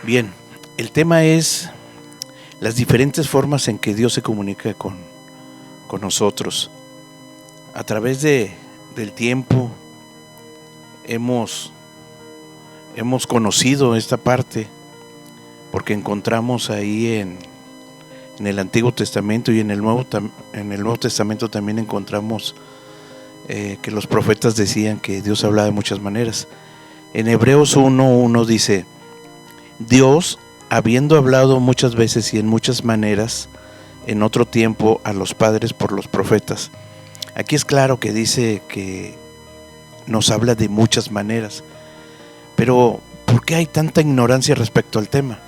Bien, el tema es las diferentes formas en que Dios se comunica con nosotros. A través del tiempo hemos conocido esta parte porque encontramos ahí en el Antiguo Testamento y en el Nuevo Testamento también encontramos que los profetas decían que Dios hablaba de muchas maneras. En Hebreos 1:1 dice: Dios, habiendo hablado muchas veces y en muchas maneras en otro tiempo a los padres por los profetas. Aquí es claro que dice que nos habla de muchas maneras, pero ¿por qué hay tanta ignorancia respecto al tema?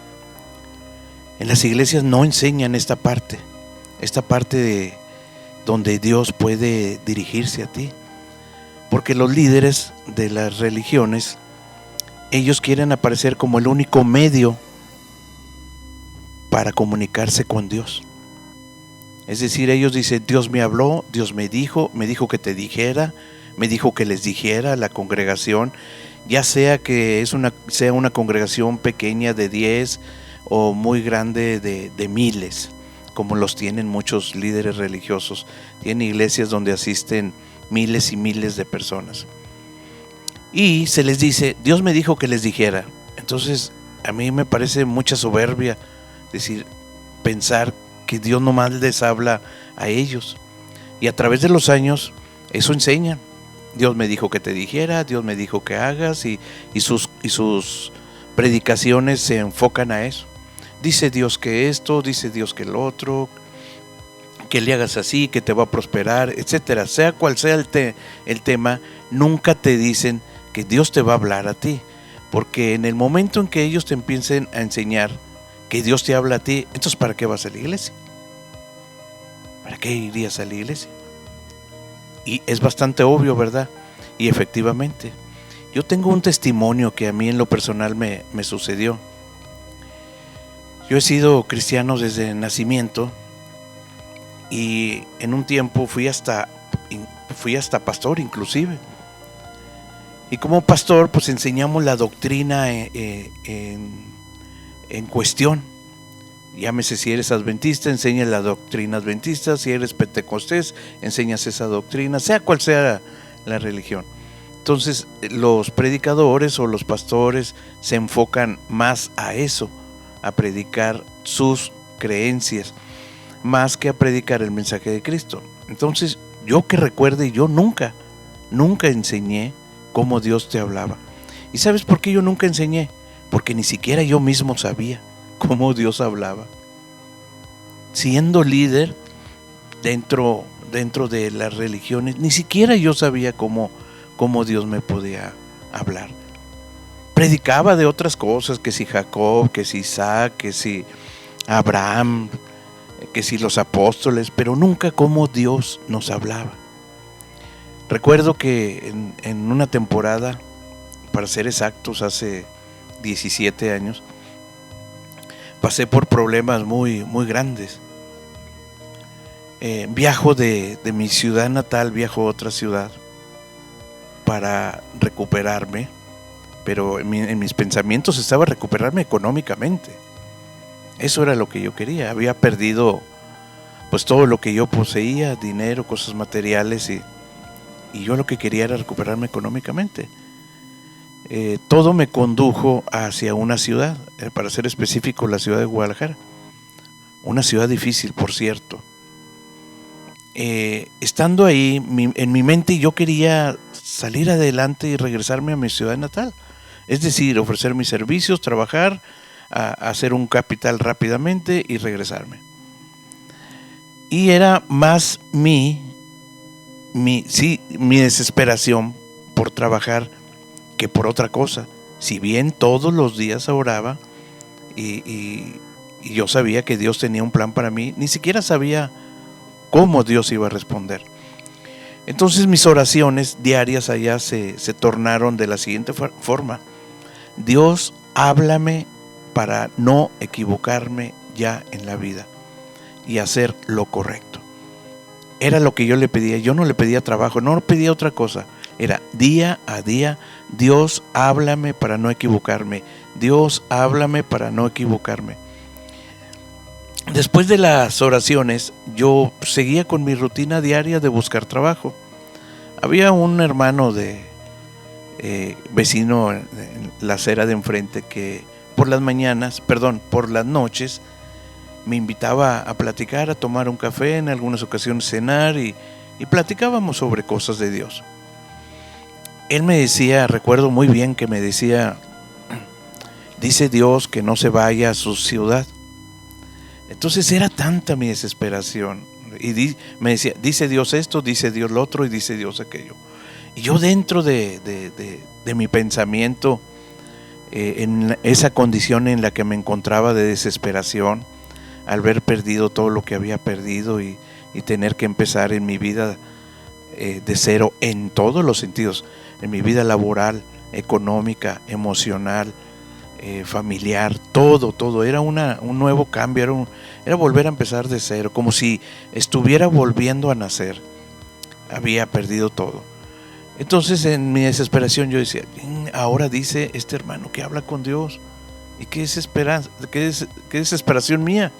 En las iglesias no enseñan esta parte de donde Dios puede dirigirse a ti, porque los líderes de las religiones, ellos quieren aparecer como el único medio para comunicarse con Dios. Es decir, ellos dicen: Dios me habló, Dios me dijo que te dijera, me dijo que les dijera a la congregación, ya sea que sea una congregación pequeña de 10 o muy grande de miles, como los tienen muchos líderes religiosos. Tienen iglesias donde asisten miles y miles de personas. Y se les dice: Dios me dijo que les dijera. Entonces, a mí me parece mucha soberbia pensar que Dios nomás les habla a ellos. Y a través de los años, eso enseñan. Dios me dijo que te dijera, Dios me dijo que hagas, y sus predicaciones se enfocan a eso. Dice Dios que esto, dice Dios que lo otro, que le hagas así, que te va a prosperar, etcétera. Sea cual sea el tema, nunca te dicen que Dios te va a hablar a ti. Porque en el momento en que ellos te empiecen a enseñar que Dios te habla a ti, entonces ¿para qué vas a la iglesia? ¿Para qué irías a la iglesia? Y es bastante obvio, ¿verdad? Y efectivamente, yo tengo un testimonio que a mí en lo personal me sucedió. Yo he sido cristiano desde el nacimiento y en un tiempo fui hasta pastor inclusive. Y como pastor pues enseñamos la doctrina en cuestión. Llámese, si eres adventista, enseñas la doctrina adventista; si eres pentecostés, enseñas esa doctrina, sea cual sea la religión. Entonces los predicadores o los pastores se enfocan más a eso, a predicar sus creencias, más que a predicar el mensaje de Cristo. Entonces, yo que recuerde, yo nunca enseñé cómo Dios te hablaba. ¿Y sabes por qué yo nunca enseñé? Porque ni siquiera yo mismo sabía cómo Dios hablaba. Siendo líder dentro de las religiones, ni siquiera yo sabía cómo Dios me podía hablar. Predicaba de otras cosas, que si Jacob, que si Isaac, que si Abraham, que si los apóstoles, pero nunca cómo Dios nos hablaba. Recuerdo que en una temporada, para ser exactos, hace 17 años, pasé por problemas muy, muy grandes. Viajo de mi ciudad natal, viajo a otra ciudad para recuperarme, pero en mis pensamientos estaba recuperarme económicamente. Eso era lo que yo quería. Había perdido pues todo lo que yo poseía, dinero, cosas materiales, y yo lo que quería era recuperarme económicamente. Todo me condujo hacia una ciudad, para ser específico, la ciudad de Guadalajara. Una ciudad difícil, por cierto. Estando ahí, en mi mente yo quería salir adelante y regresarme a mi ciudad natal. Es decir, ofrecer mis servicios, trabajar, hacer un capital rápidamente y regresarme. Y era más mi desesperación por trabajar que por otra cosa. Si bien todos los días oraba y yo sabía que Dios tenía un plan para mí, ni siquiera sabía cómo Dios iba a responder. Entonces mis oraciones diarias allá se tornaron de la siguiente forma: Dios, háblame para no equivocarme ya en la vida y hacer lo correcto. Era lo que yo le pedía. Yo no le pedía trabajo, no le pedía otra cosa. Era día a día: Dios, háblame para no equivocarme. Dios, háblame para no equivocarme. Después de las oraciones, yo seguía con mi rutina diaria de buscar trabajo. Había un hermano vecino en la acera de enfrente que por las noches me invitaba a platicar, a tomar un café, en algunas ocasiones cenar y platicábamos sobre cosas de Dios. Él me decía, recuerdo muy bien que me decía, dice Dios que no se vaya a su ciudad. Entonces era tanta mi desesperación. Y me decía, dice Dios esto, dice Dios lo otro y dice Dios aquello. Y yo dentro de mi pensamiento, en esa condición en la que me encontraba de desesperación, al haber perdido todo lo que había perdido y tener que empezar en mi vida de cero en todos los sentidos, en mi vida laboral, económica, emocional, familiar, todo, era un nuevo cambio, era volver a empezar de cero, como si estuviera volviendo a nacer. Había perdido todo. Entonces en mi desesperación yo decía, ahora dice este hermano que habla con Dios, y qué desesperación mía.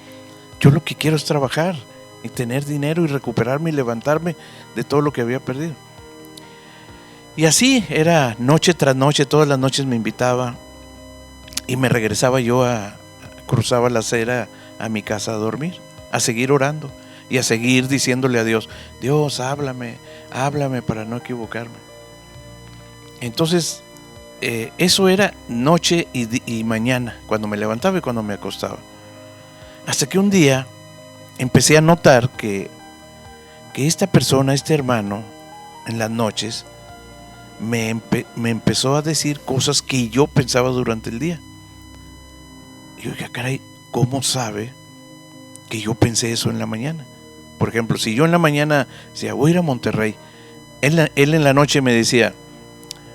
Yo lo que quiero es trabajar y tener dinero y recuperarme y levantarme de todo lo que había perdido. Y así era noche tras noche, todas las noches me invitaba y me regresaba yo cruzaba la acera a mi casa a dormir, a seguir orando y a seguir diciéndole a Dios, Dios, háblame para no equivocarme. Entonces, eso era noche y mañana, cuando me levantaba y cuando me acostaba. Hasta que un día empecé a notar que esta persona, este hermano, en las noches, me empezó a decir cosas que yo pensaba durante el día. Y yo dije, caray, ¿cómo sabe que yo pensé eso en la mañana? Por ejemplo, si yo en la mañana decía, voy a ir a Monterrey, él en la noche me decía,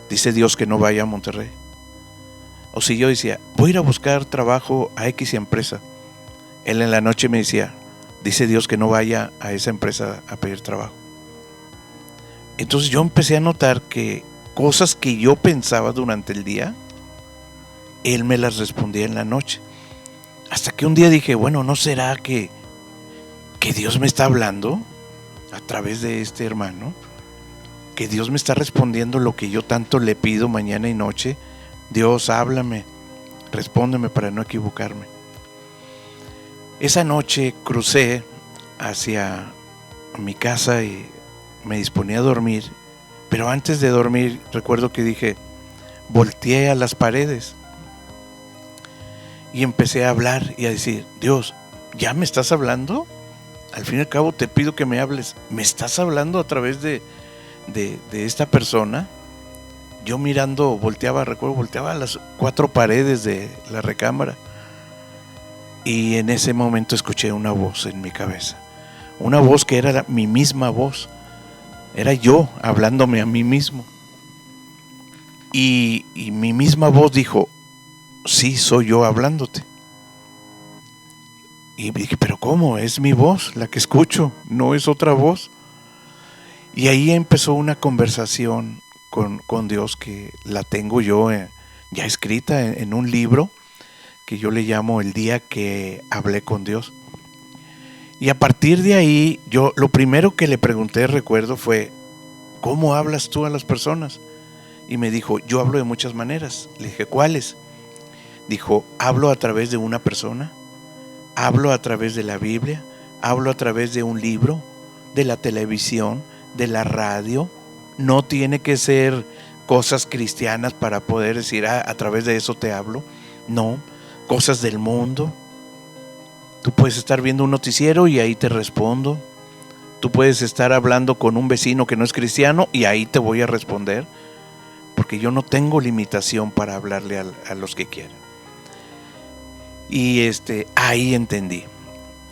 dice Dios que no vaya a Monterrey. O si yo decía, voy a ir a buscar trabajo a X empresa, él en la noche me decía, dice Dios que no vaya a esa empresa a pedir trabajo. Entonces yo empecé a notar que cosas que yo pensaba durante el día, él me las respondía en la noche. Hasta que un día dije, bueno, ¿no será que Dios me está hablando a través de este hermano? Que Dios me está respondiendo lo que yo tanto le pido mañana y noche. Dios, háblame, respóndeme para no equivocarme. Esa noche crucé hacia mi casa y me disponía a dormir, pero antes de dormir recuerdo que dije, volteé a las paredes y empecé a hablar y a decir, Dios, ¿ya me estás hablando? Al fin y al cabo te pido que me hables. ¿Me estás hablando a través de esta persona? Yo mirando, volteaba a las 4 paredes de la recámara y en ese momento escuché una voz en mi cabeza. Una voz que era mi misma voz. Era yo hablándome a mí mismo. Y mi misma voz dijo, sí, soy yo hablándote. Y dije, pero ¿cómo? Es mi voz la que escucho, no es otra voz. Y ahí empezó una conversación con Dios que la tengo yo ya escrita en un libro que yo le llamo El día que hablé con Dios. Y a partir de ahí, yo lo primero que le pregunté, recuerdo, fue, ¿cómo hablas tú a las personas? Y me dijo, yo hablo de muchas maneras. Le dije, ¿cuáles? Dijo, hablo a través de una persona, hablo a través de la Biblia, hablo a través de un libro, de la televisión, de la radio. No tiene que ser cosas cristianas para poder decir, a través de eso te hablo. No, cosas del mundo. Tú puedes estar viendo un noticiero y ahí te respondo. Tú puedes estar hablando con un vecino que no es cristiano y ahí te voy a responder, porque yo no tengo limitación para hablarle a los que quieran. Y ahí entendí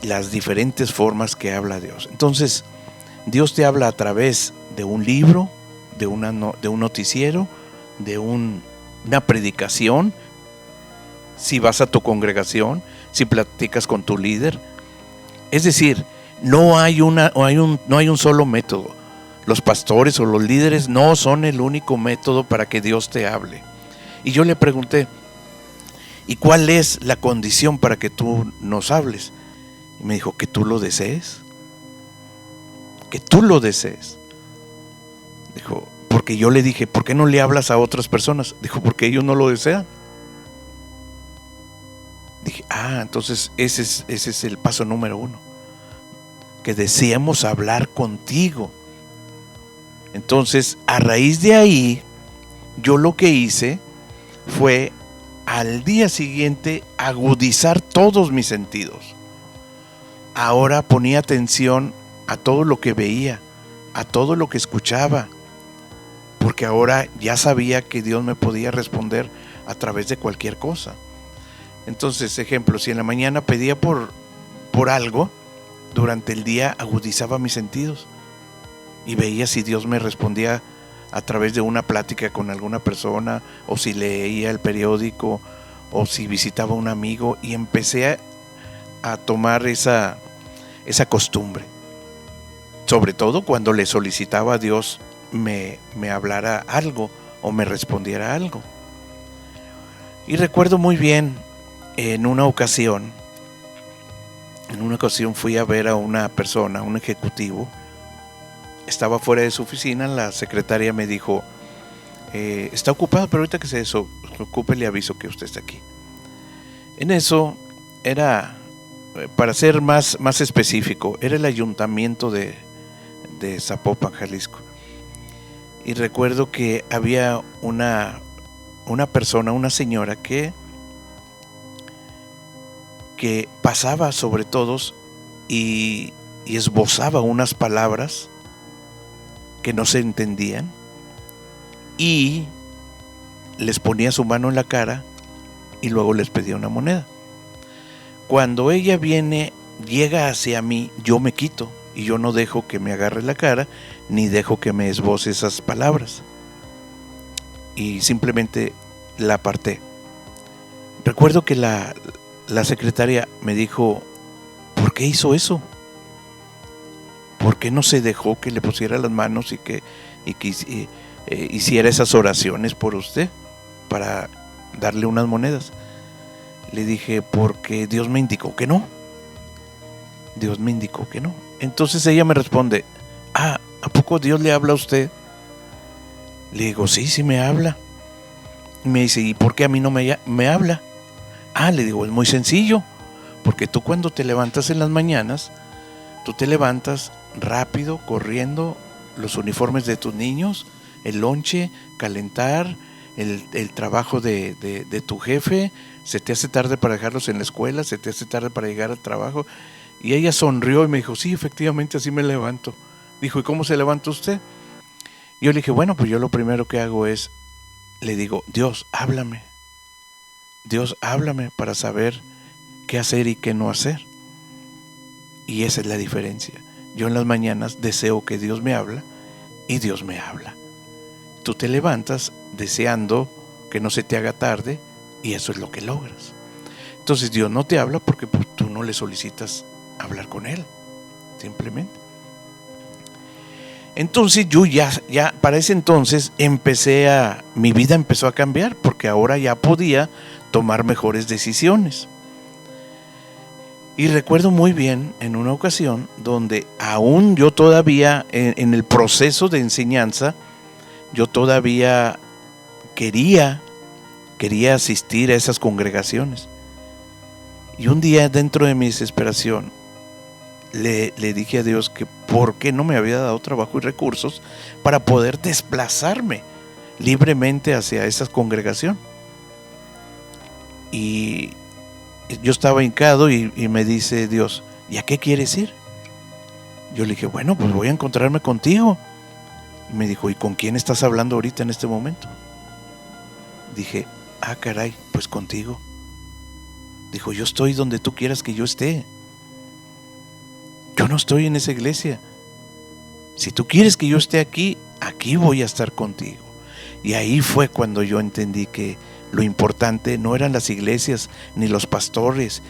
las diferentes formas que habla Dios. Entonces, Dios te habla a través de un libro, de un noticiero, de una predicación, si vas a tu congregación, si platicas con tu líder. Es decir, no hay un solo método. Los pastores o los líderes no son el único método para que Dios te hable. Y yo le pregunté, ¿y cuál es la condición para que tú nos hables? Y me dijo, que tú lo desees. Que tú lo desees. Dijo, porque yo le dije, ¿por qué no le hablas a otras personas? Dijo, porque ellos no lo desean. Dije, entonces ese es el paso número 1. Que deseemos hablar contigo. Entonces, a raíz de ahí, yo lo que hice fue al día siguiente agudizar todos mis sentidos. Ahora ponía atención a todo lo que veía, a todo lo que escuchaba, porque ahora ya sabía que Dios me podía responder a través de cualquier cosa. Entonces, ejemplo, si en la mañana pedía por algo, durante el día agudizaba mis sentidos y veía si Dios me respondía a través de una plática con alguna persona, o si leía el periódico, o si visitaba a un amigo, y empecé a tomar esa costumbre. Sobre todo cuando le solicitaba a Dios me hablara algo o me respondiera algo. Y recuerdo muy bien, en una ocasión fui a ver a una persona, un ejecutivo. Estaba fuera de su oficina, la secretaria me dijo, está ocupado, pero ahorita que se desocupe le aviso que usted está aquí. En eso era, para ser más específico, era el ayuntamiento de Zapopan, Jalisco. Y recuerdo que había una persona, una señora que pasaba sobre todos y esbozaba unas palabras que no se entendían, y les ponía su mano en la cara y luego les pedía una moneda. Cuando ella llega hacia mí, yo me quito y yo no dejo que me agarre la cara ni dejo que me esboce esas palabras, y simplemente la aparté. Recuerdo que la secretaria me dijo, ¿por qué hizo eso? ¿Por qué no se dejó que le pusiera las manos y que hiciera esas oraciones por usted para darle unas monedas? Le dije, porque Dios me indicó que no. Dios me indicó que no. Entonces ella me responde, ¿a poco Dios le habla a usted? Le digo, sí me habla. Y me dice, ¿y por qué a mí no me habla? Le digo, es muy sencillo, porque tú cuando te levantas en las mañanas, tú te levantas rápido, corriendo, los uniformes de tus niños, el lonche, calentar, el trabajo de tu jefe, se te hace tarde para dejarlos en la escuela, se te hace tarde para llegar al trabajo. Y ella sonrió y me dijo, sí, efectivamente así me levanto. Dijo, ¿y cómo se levanta usted? Yo le dije, bueno, pues yo lo primero que hago es, le digo, Dios, háblame para saber qué hacer y qué no hacer. Y esa es la diferencia. Yo en las mañanas deseo que Dios me habla y Dios me habla. Tú te levantas deseando que no se te haga tarde y eso es lo que logras. Entonces Dios no te habla porque pues, tú no le solicitas hablar con Él, simplemente. Entonces yo ya para ese entonces mi vida empezó a cambiar, porque ahora ya podía tomar mejores decisiones. Y recuerdo muy bien en una ocasión donde aún yo todavía en el proceso de enseñanza, yo todavía quería asistir a esas congregaciones. Y un día, dentro de mi desesperación, le dije a Dios que por qué no me había dado trabajo y recursos para poder desplazarme libremente hacia esa congregación. Y yo estaba hincado y me dice Dios, ¿y a qué quieres ir? Yo le dije, bueno, pues voy a encontrarme contigo. Y me dijo, ¿y con quién estás hablando ahorita en este momento? Dije, caray, pues contigo. Dijo, yo estoy donde tú quieras que yo esté. Yo no estoy en esa iglesia. Si tú quieres que yo esté aquí voy a estar contigo. Y ahí fue cuando yo entendí que lo importante no eran las iglesias, ni los pastores,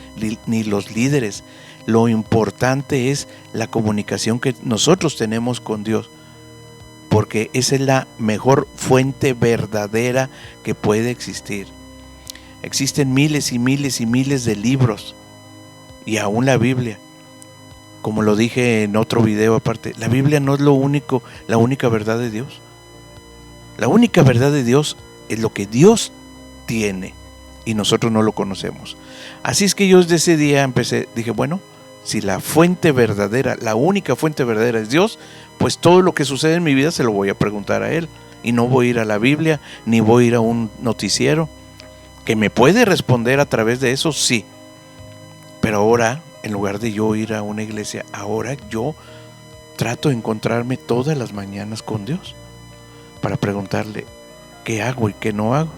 ni los líderes. Lo importante es la comunicación que nosotros tenemos con Dios, porque esa es la mejor fuente verdadera que puede existir. Existen miles y miles y miles de libros, y aún la Biblia. Como lo dije en otro video aparte, la Biblia no es la única verdad de Dios. La única verdad de Dios es lo que Dios tiene y nosotros no lo conocemos. Así es que yo desde ese día dije, bueno, si la fuente verdadera, la única fuente verdadera es Dios, pues todo lo que sucede en mi vida se lo voy a preguntar a Él. Y no voy a ir a la Biblia, ni voy a ir a un noticiero. ¿Que me puede responder a través de eso? Sí. Pero ahora, en lugar de yo ir a una iglesia, ahora yo trato de encontrarme todas las mañanas con Dios para preguntarle qué hago y qué no hago.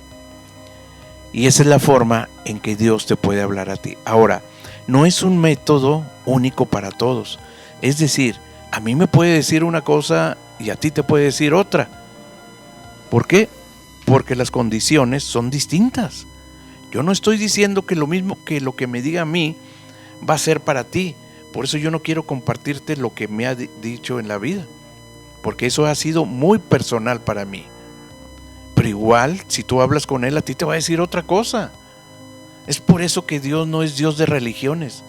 Y esa es la forma en que Dios te puede hablar a ti. Ahora, no es un método único para todos. Es decir, a mí me puede decir una cosa y a ti te puede decir otra. ¿Por qué? Porque las condiciones son distintas. Yo no estoy diciendo que lo mismo que lo que me diga a mí va a ser para ti. Por eso yo no quiero compartirte lo que me ha dicho en la vida, porque eso ha sido muy personal para mí. Pero igual, si tú hablas con Él, a ti te va a decir otra cosa. Es por eso que Dios no es Dios de religiones.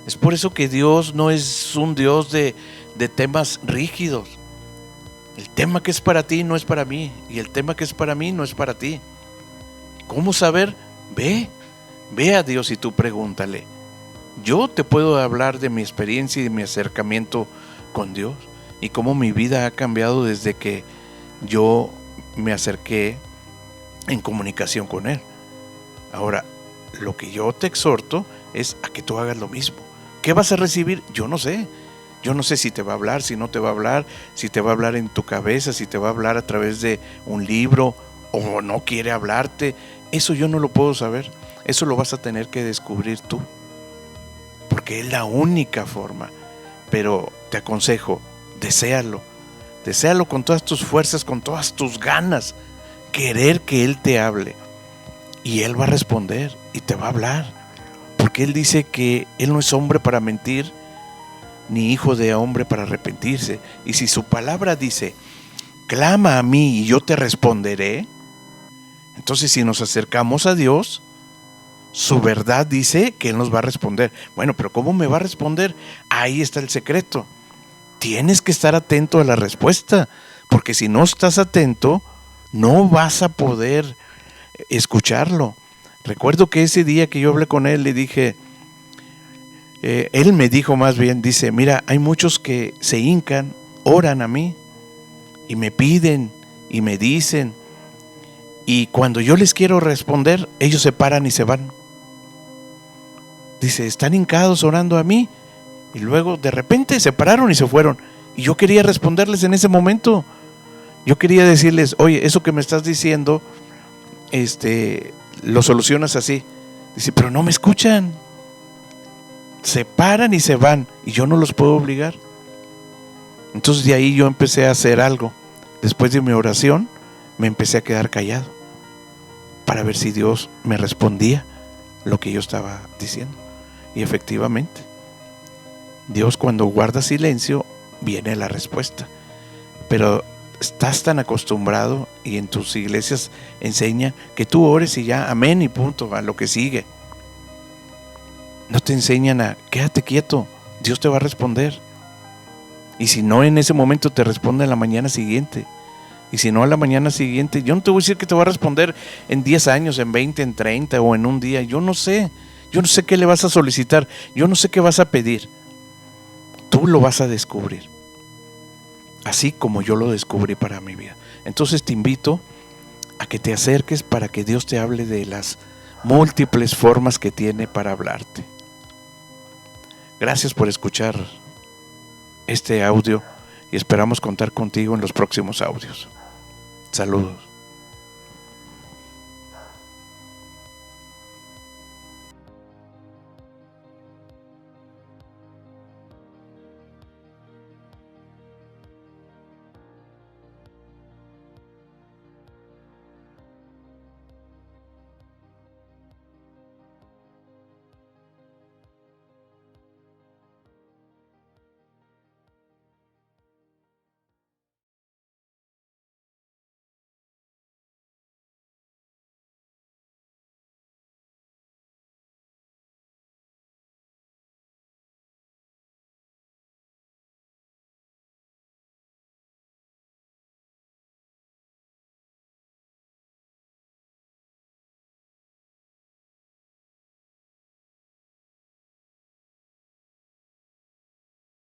Es por eso que Dios no es un Dios de temas rígidos. El tema que es para ti no es para mí, y el tema que es para mí no es para ti. ¿Cómo saber? Ve a Dios y tú pregúntale. Yo te puedo hablar de mi experiencia y de mi acercamiento con Dios y cómo mi vida ha cambiado desde que yo me acerqué en comunicación con Él. Ahora, lo que yo te exhorto es a que tú hagas lo mismo. ¿Qué vas a recibir? Yo no sé. Yo no sé si te va a hablar, si no te va a hablar, si te va a hablar en tu cabeza, si te va a hablar a través de un libro o no quiere hablarte. Eso yo no lo puedo saber. Eso lo vas a tener que descubrir tú, porque es la única forma. Pero te aconsejo, deséalo con todas tus fuerzas, con todas tus ganas, querer que Él te hable, y Él va a responder y te va a hablar, porque Él dice que Él no es hombre para mentir, ni hijo de hombre para arrepentirse. Y si su palabra dice, clama a mí y yo te responderé, entonces si nos acercamos a Dios, su verdad dice que Él nos va a responder. Bueno, pero ¿cómo me va a responder? Ahí está el secreto. Tienes que estar atento a la respuesta, porque si no estás atento, no vas a poder escucharlo. Recuerdo que ese día que yo hablé con Él, le dije, Él me dijo más bien, dice, mira, hay muchos que se hincan, oran a mí y me piden y me dicen, y cuando yo les quiero responder, ellos se paran y se van. Dice, están hincados orando a mí y luego de repente se pararon y se fueron. Y yo quería responderles en ese momento. Yo quería decirles, oye, eso que me estás diciendo, lo solucionas así. Dice, pero no me escuchan. Se paran y se van y yo no los puedo obligar. Entonces de ahí yo empecé a hacer algo. Después de mi oración me empecé a quedar callado para ver si Dios me respondía lo que yo estaba diciendo. Y efectivamente, Dios, cuando guarda silencio, viene la respuesta. Pero estás tan acostumbrado, y en tus iglesias enseñan que tú ores y ya, amén y punto, a lo que sigue. No te enseñan a quédate quieto, Dios te va a responder. Y si no en ese momento, te responde en la mañana siguiente. Y si no a la mañana siguiente, yo no te voy a decir que te va a responder en 10 años, en 20, en 30 o en un día. Yo no sé qué le vas a solicitar, yo no sé qué vas a pedir. Tú lo vas a descubrir, así como yo lo descubrí para mi vida. Entonces te invito a que te acerques para que Dios te hable de las múltiples formas que tiene para hablarte. Gracias por escuchar este audio y esperamos contar contigo en los próximos audios. Saludos.